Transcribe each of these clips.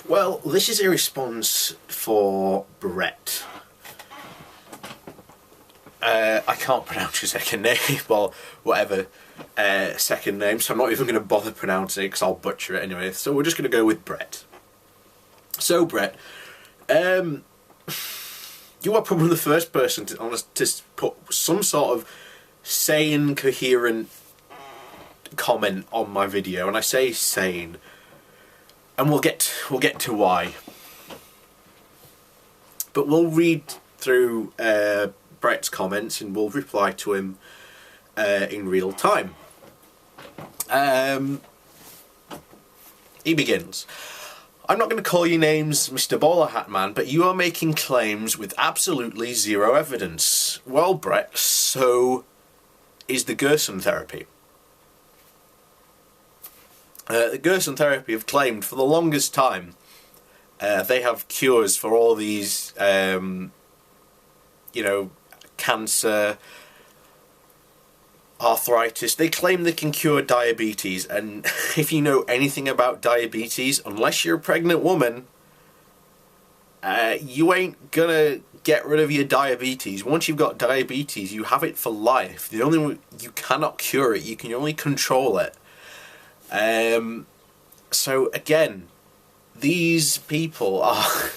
Well, this is a response for Brett. I can't pronounce your second name, well, whatever second name, so I'm not even going to bother pronouncing it because I'll butcher it anyway. So we're just going to go with Brett. So Brett, you are probably the first person to put some sort of sane, coherent comment on my video, and I say sane, and we'll get to why. But we'll read through Brett's comments and we'll reply to him in real time. He begins. I'm not going to call you names, Mr. Bowler Hat Man, but you are making claims with absolutely zero evidence. Well, Brett, so is the Gerson Therapy. The Gerson Therapy have claimed for the longest time they have cures for all these, cancer, arthritis. They claim they can cure diabetes, and if you know anything about diabetes, unless you're a pregnant woman, you ain't gonna get rid of your diabetes. Once you've got diabetes, you have it for life. The only way you cannot cure it, you can only control it. So again, these people are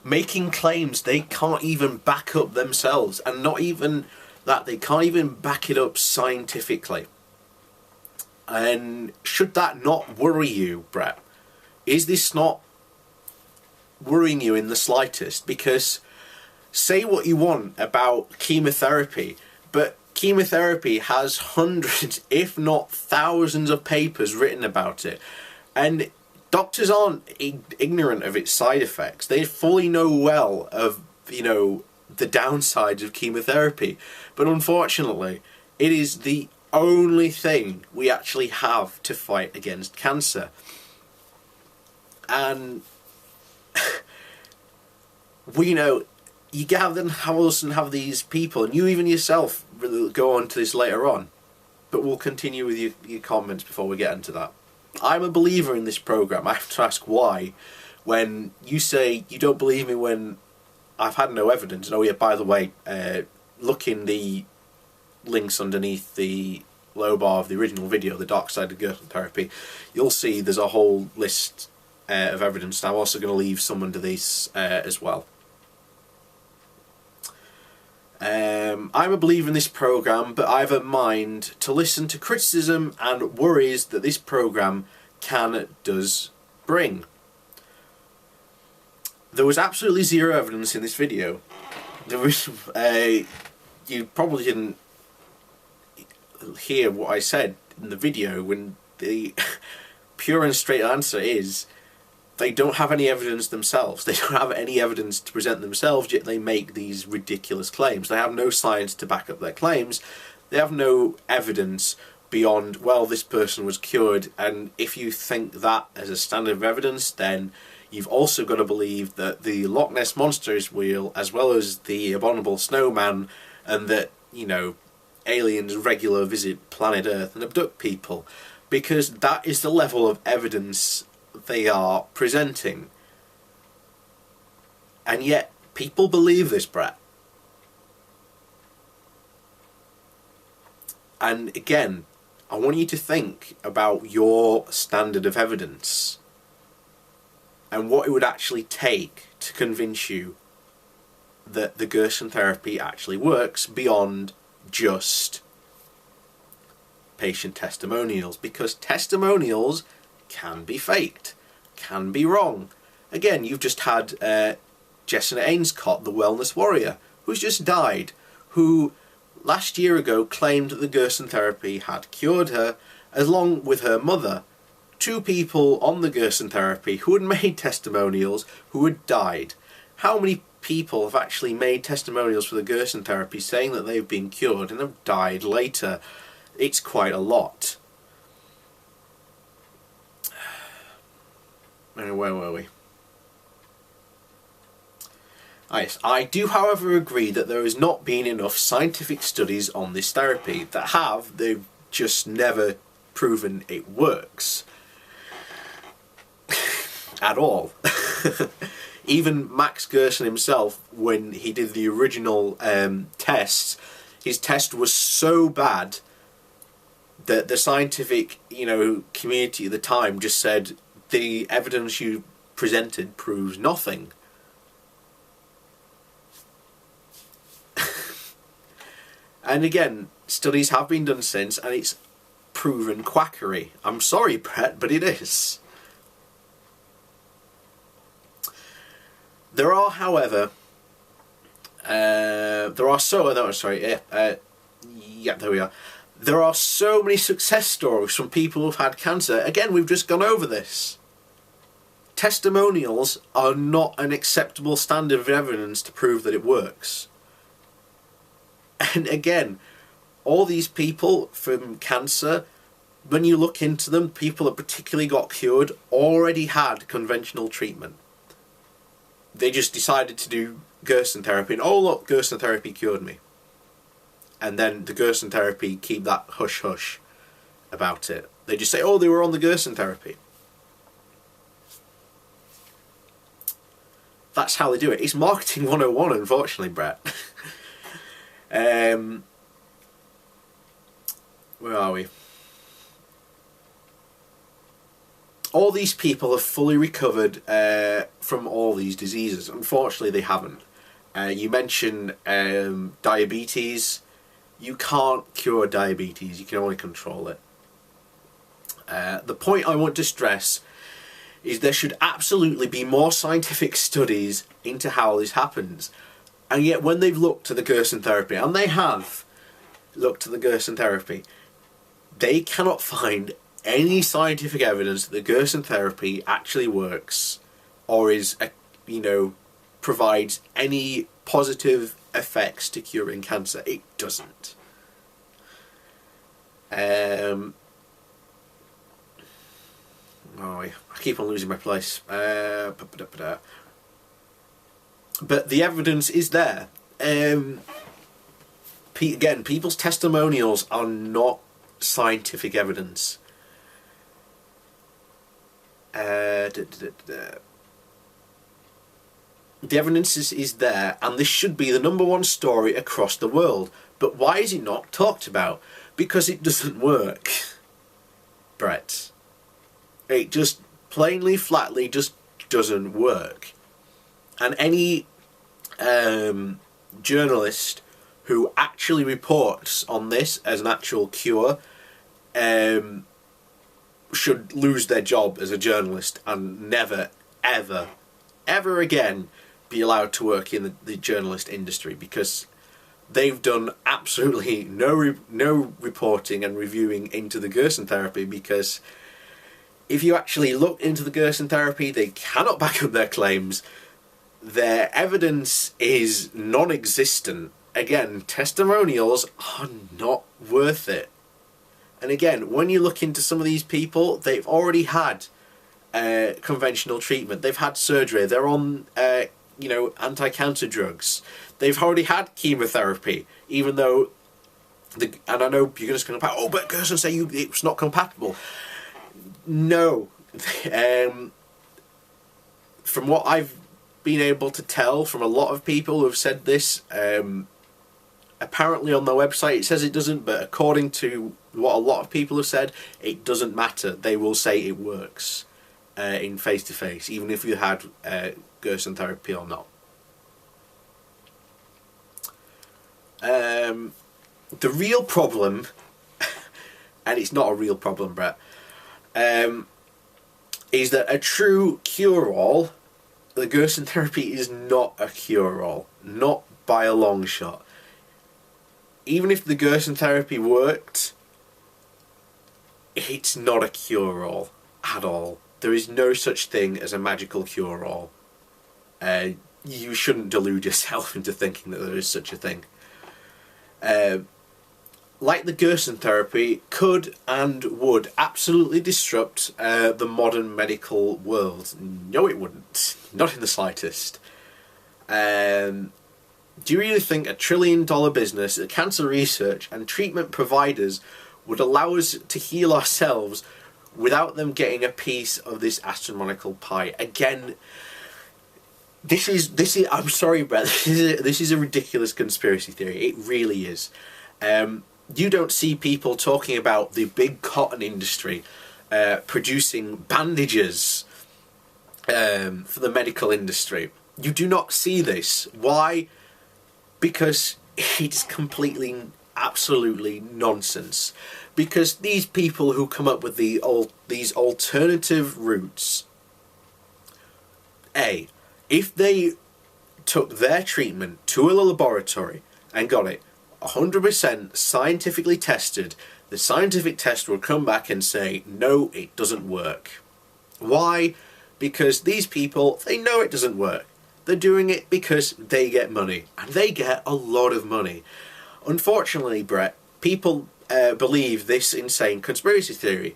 making claims they can't even back up themselves, and not even that, they can't even back it up scientifically. And should that not worry you, Brett? Is this not worrying you in the slightest? Because say what you want about chemotherapy, but chemotherapy has hundreds, if not thousands, of papers written about it, and doctors aren't ignorant of its side effects. They fully know well of, the downsides of chemotherapy. But unfortunately, it is the only thing we actually have to fight against cancer. And you have these people, and you even yourself will go on to this later on, but we'll continue with your comments before we get into that. I'm a believer in this program. I have to ask why, when you say you don't believe me when I've had no evidence. And oh yeah, by the way, look in the links underneath the low bar of the original video, The Dark Side of Gerson Therapy. You'll see there's a whole list of evidence. And I'm also going to leave some under this as well. I'm a believer in this program, but I have a mind to listen to criticism and worries that this program does bring. There was absolutely zero evidence in this video. There was you probably didn't hear what I said in the video, when the pure and straight answer is they don't have any evidence themselves. They don't have any evidence to present themselves, yet they make these ridiculous claims. They have no science to back up their claims. They have no evidence beyond, well, this person was cured. And if you think that as a standard of evidence, then you've also got to believe that the Loch Ness Monster is real, as well as the abominable snowman, and that, aliens regularly visit planet Earth and abduct people. Because that is the level of evidence they are presenting. And yet people believe this, Brett. And again, I want you to think about your standard of evidence and what it would actually take to convince you that the Gerson Therapy actually works beyond just patient testimonials, because testimonials can be faked, can be wrong. Again, you've just had Gerson Ainscott, the wellness warrior, who's just died, who last year ago claimed that the Gerson Therapy had cured her, along with her mother. Two people on the Gerson Therapy who had made testimonials who had died. How many people have actually made testimonials for the Gerson Therapy saying that they've been cured and have died later? It's quite a lot. Anyway, where were we? Yes, I do, however, agree that there has not been enough scientific studies on this therapy. They've just never proven it works. at all. Even Max Gerson himself, when he did the original tests, his test was so bad that the scientific, community at the time just said, the evidence you presented proves nothing. And again, studies have been done since, and it's proven quackery. I'm sorry, Brett, but it is. There are, however, there are so many success stories from people who've had cancer. Again, we've just gone over this. Testimonials are not an acceptable standard of evidence to prove that it works. And again, all these people from cancer, when you look into them, people that particularly got cured already had conventional treatment. They just decided to do Gerson therapy, and oh look, Gerson therapy cured me. And then the Gerson therapy keep that hush-hush about it. They just say, oh, they were on the Gerson therapy. That's how they do it. It's marketing 101, unfortunately, Brett. Where are we? All these people have fully recovered from all these diseases. Unfortunately, they haven't. You mentioned diabetes. You can't cure diabetes. You can only control it. The point I want to stress is there should absolutely be more scientific studies into how this happens. And yet when they've looked to the Gerson therapy, and they have looked to the Gerson therapy, they cannot find any scientific evidence that the Gerson therapy actually works or is, provides any positive effects to curing cancer. It doesn't. I keep on losing my place. But the evidence is there. Again, people's testimonials are not scientific evidence. The evidence is there, and this should be the #1 story across the world. But why is it not talked about? Because it doesn't work, Brett. It just plainly, flatly just doesn't work. And any journalist who actually reports on this as an actual cure should lose their job as a journalist and never, ever, ever again be allowed to work in the journalist industry, because they've done absolutely no reporting and reviewing into the Gerson therapy. Because if you actually look into the Gerson therapy, they cannot back up their claims. Their evidence is non-existent. Again, testimonials are not worth it. And again, when you look into some of these people, they've already had conventional treatment. They've had surgery. They're on, anti-cancer drugs. They've already had chemotherapy, even though, and I know you're just going to go, oh, but Gerson say it's not compatible. No. From what I've been able to tell from a lot of people who have said this, apparently on their website it says it doesn't, but according to what a lot of people have said, it doesn't matter. They will say it works in face-to-face, even if you had Gerson therapy or not. The real problem, and it's not a real problem, Brett, is that a true cure-all, the Gerson therapy is not a cure-all, not by a long shot. Even if the Gerson therapy worked, it's not a cure-all at all. There is no such thing as a magical cure-all. You shouldn't delude yourself into thinking that there is such a thing. Like the Gerson therapy, could and would absolutely disrupt the modern medical world. No, it wouldn't. Not in the slightest. Do you really think $1 trillion business, cancer research and treatment providers would allow us to heal ourselves without them getting a piece of this astronomical pie. Again, this is I'm sorry, Brett, this is a ridiculous conspiracy theory. It really is. You don't see people talking about the big cotton industry producing bandages for the medical industry. You do not see this. Why? Because it's completely, absolutely nonsense. Because these people who come up with these alternative routes, if they took their treatment to a laboratory and got it 100% scientifically tested, the scientific test would come back and say, no, it doesn't work. Why? Because these people, they know it doesn't work. They're doing it because they get money, and they get a lot of money. Unfortunately, Brett, people believe this insane conspiracy theory.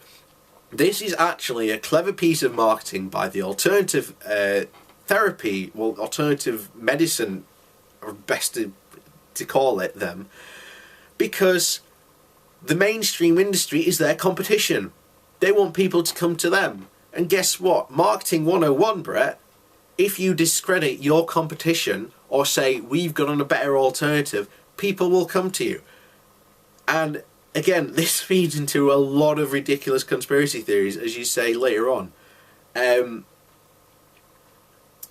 This is actually a clever piece of marketing by the alternative therapy, well, alternative medicine, or best to call it them, because the mainstream industry is their competition. They want people to come to them. And guess what? Marketing 101, Brett. If you discredit your competition or say, we've got on a better alternative, people will come to you. And again, this feeds into a lot of ridiculous conspiracy theories, as you say later on.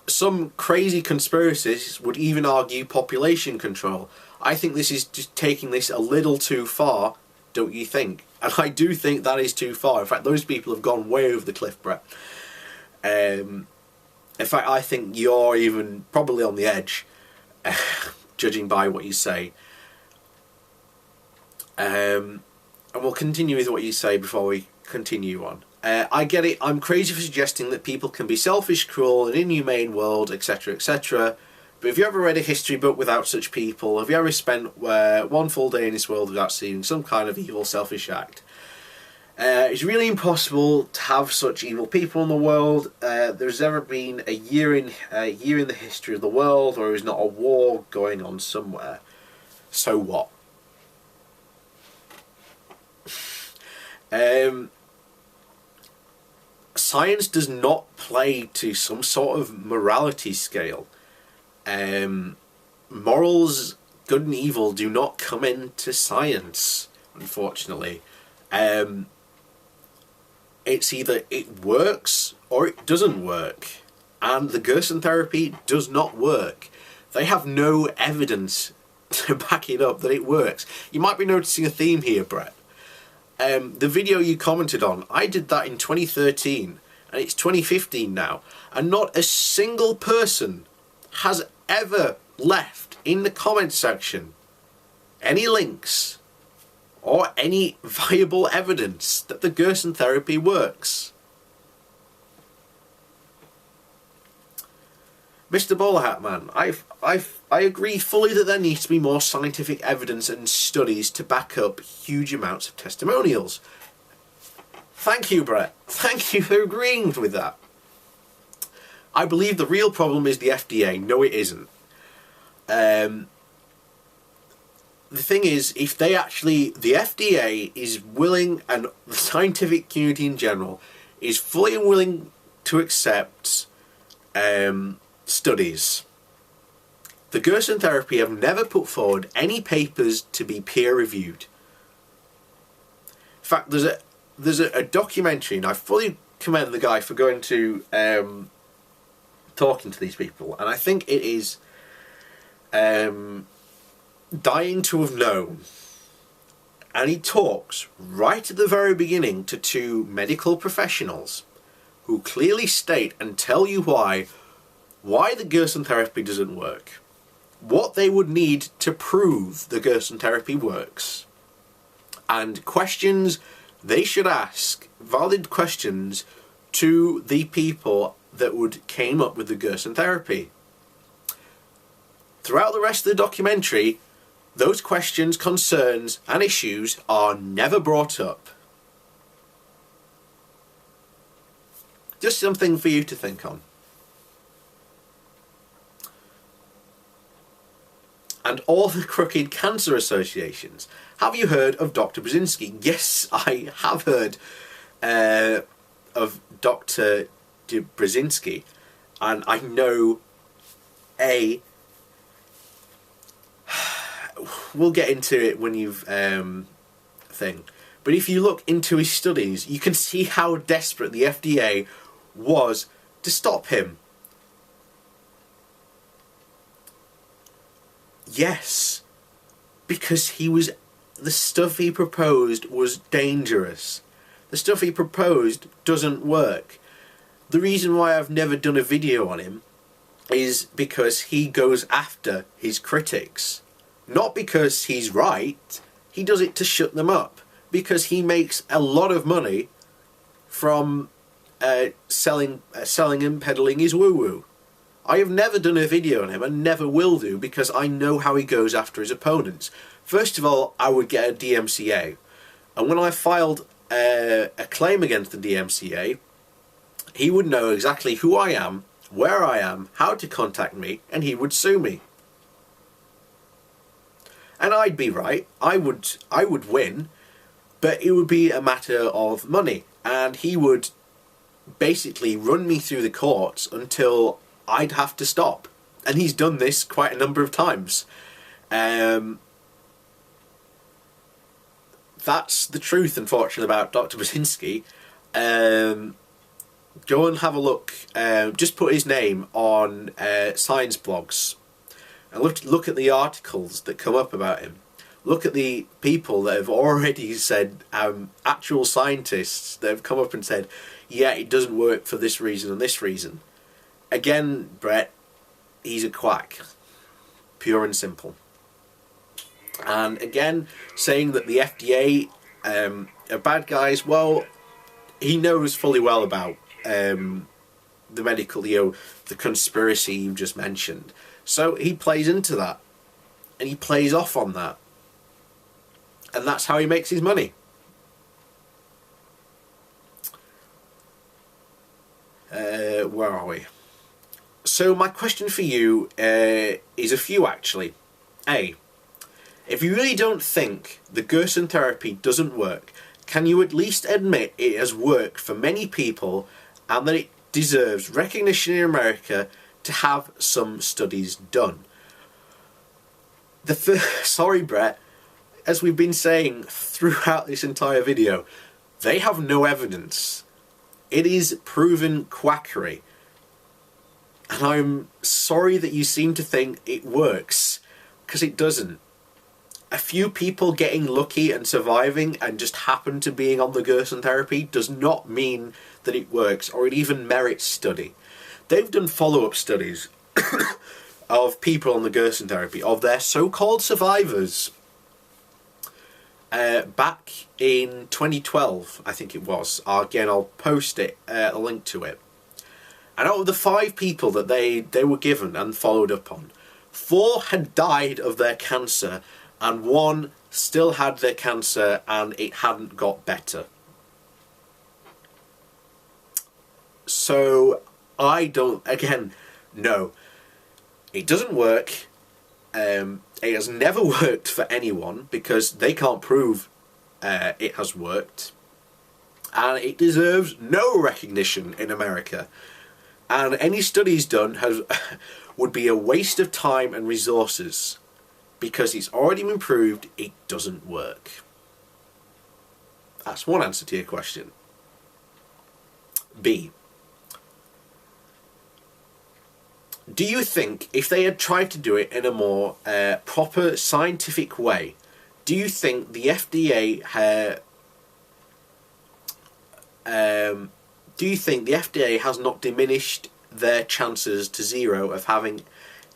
Some crazy conspiracists would even argue population control. I think this is just taking this a little too far, don't you think? And I do think that is too far. In fact, those people have gone way over the cliff, Brett. In fact, I think you're even probably on the edge, judging by what you say. And we'll continue with what you say before we continue on. I get it. I'm crazy for suggesting that people can be selfish, cruel, an inhumane world, etc., etc. But have you ever read a history book without such people? Have you ever spent one full day in this world without seeing some kind of evil, selfish act? It's really impossible to have such evil people in the world. There's ever been a year in the history of the world where there's not a war going on somewhere. So what? Science does not play to some sort of morality scale. Morals, good and evil, do not come into science, unfortunately. It's either it works or it doesn't work. And the Gerson therapy does not work. They have no evidence to back it up that it works. You might be noticing a theme here, Brett. The video you commented on, I did that in 2013 and it's 2015 now, and not a single person has ever left in the comment section any links or any viable evidence that the Gerson therapy works. Mr. Bowler Hat Man, I agree fully that there needs to be more scientific evidence and studies to back up huge amounts of testimonials. Thank you, Brett. Thank you for agreeing with that. I believe the real problem is the FDA. No, it isn't. The thing is, if they actually, the FDA is willing, and the scientific community in general is fully willing to accept studies. The Gerson therapy have never put forward any papers to be peer reviewed. In fact, there's a documentary, and I fully commend the guy for going to talking to these people, and I think it is Dying to Have Known. And he talks right at the very beginning to two medical professionals who clearly state and tell you why the Gerson therapy doesn't work. What they would need to prove the Gerson therapy works. And questions they should ask, valid questions, to the people that came up with the Gerson therapy. Throughout the rest of the documentary, those questions, concerns and issues are never brought up. Just something for you to think on. And all the crooked cancer associations. Have you heard of Dr. Berzynski? Yes, I have heard of Dr. Berzynski, and I know we'll get into it when you've but if you look into his studies, you can see how desperate the FDA was to stop him. Yes, because the stuff he proposed was dangerous. The stuff he proposed doesn't work. The reason why I've never done a video on him is because he goes after his critics. Not because he's right, he does it to shut them up. Because he makes a lot of money from selling and peddling his woo-woo. I have never done a video on him and never will do, because I know how he goes after his opponents. First of all, I would get a DMCA. And when I filed a claim against the DMCA, he would know exactly who I am, where I am, how to contact me, and he would sue me. And I'd be right. I would win, but it would be a matter of money, and he would basically run me through the courts until I'd have to stop. And he's done this quite a number of times. That's the truth, unfortunately, about Dr. Berzynski. Go and have a look. Just put his name on science blogs and look at the articles that come up about him. Look at the people that have already said, actual scientists that have come up and said, yeah, it doesn't work for this reason and this reason. Again, Brett, he's a quack. Pure and simple. And again, saying that the FDA are bad guys, well, he knows fully well about the medical, the conspiracy you just mentioned. So he plays into that. And he plays off on that. And that's how he makes his money. Where are we? So my question for you is a few, actually. A, if you really don't think the Gerson therapy doesn't work, can you at least admit it has worked for many people and that it deserves recognition in America to have some studies done? Sorry, Brett. As we've been saying throughout this entire video, they have no evidence. It is proven quackery. And I'm sorry that you seem to think it works, because it doesn't. A few people getting lucky and surviving and just happen to being on the Gerson therapy does not mean that it works or it even merits study. They've done follow-up studies of people on the Gerson therapy, of their so-called survivors. Back in 2012, I think it was. Again, I'll post it, a link to it. And out of the 5 people that they were given and followed up on, 4 had died of their cancer, and 1 still had their cancer and it hadn't got better. So, I don't, again, no. It doesn't work. It has never worked for anyone because they can't prove it has worked. And it deserves no recognition in America. And any studies done would be a waste of time and resources because it's already been proved it doesn't work. That's one answer to your question. B. Do you think if they had tried to do it in a more proper scientific way, do you think the FDA has not diminished their chances to 0 of having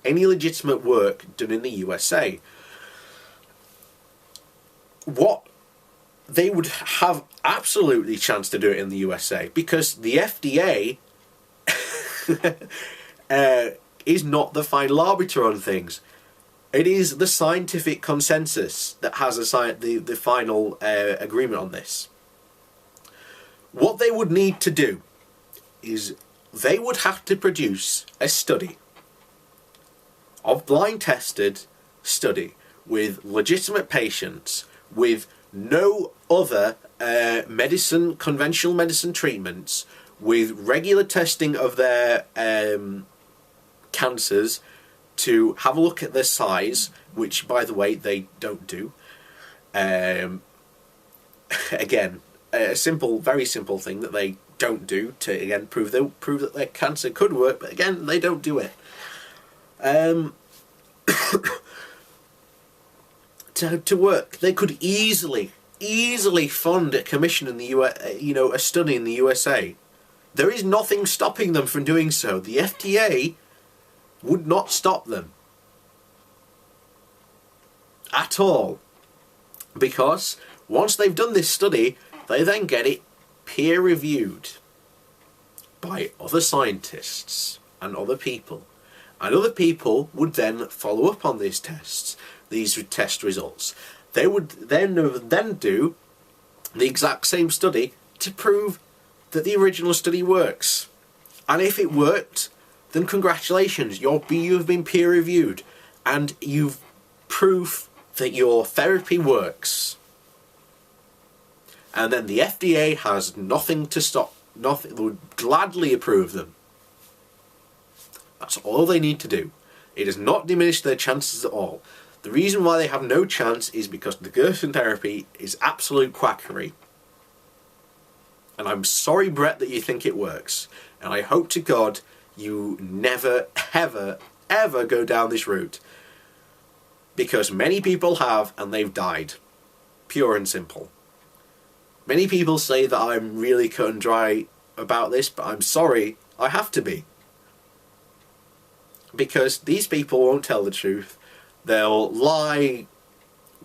any legitimate work done in the USA? What they would have absolutely chance to do it in the USA, because the FDA is not the final arbiter on things. It is the scientific consensus that has the final agreement on this. What they would need to do is they would have to produce a study, a blind tested study with legitimate patients, with no other conventional medicine treatments with regular testing of their cancers to have a look at their size, which, by the way, they don't do. Again, a very simple thing that they don't do to, again, prove that their cancer could work, but again, they don't do it. To work, they could easily fund a commission in the US, a study in the USA. There is nothing stopping them from doing so. The FDA would not stop them at all, because once they've done this study, they then get it peer-reviewed by other scientists and other people. And other people would then follow up on these test results. They would then do the exact same study to prove that the original study works. And if it worked, then congratulations, you have been peer-reviewed, and you've proof that your therapy works. And then the FDA has nothing to stop, would gladly approve them. That's all they need to do. It does not diminish their chances at all. The reason why they have no chance is because the Gerson Therapy is absolute quackery. And I'm sorry, Brett, that you think it works. And I hope to God you never, ever, ever go down this route. Because many people have, and they've died. Pure and simple. Many people say that I'm really cut and dry about this, but I'm sorry, I have to be. Because these people won't tell the truth. They'll lie,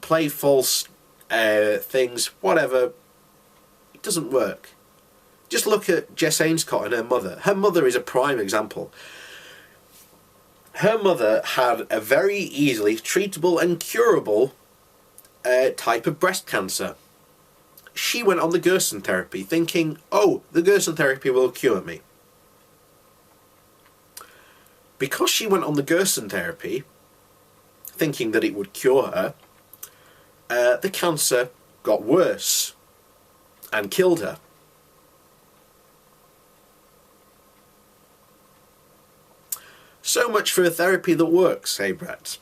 play false things, whatever. It doesn't work. Just look at Jess Ainscott and her mother. Her mother is a prime example. Her mother had a very easily treatable and curable type of breast cancer. She went on the Gerson Therapy thinking, oh, the Gerson Therapy will cure me. Because she went on the Gerson Therapy thinking that it would cure her, the cancer got worse and killed her. So much for a therapy that works, hey Brett.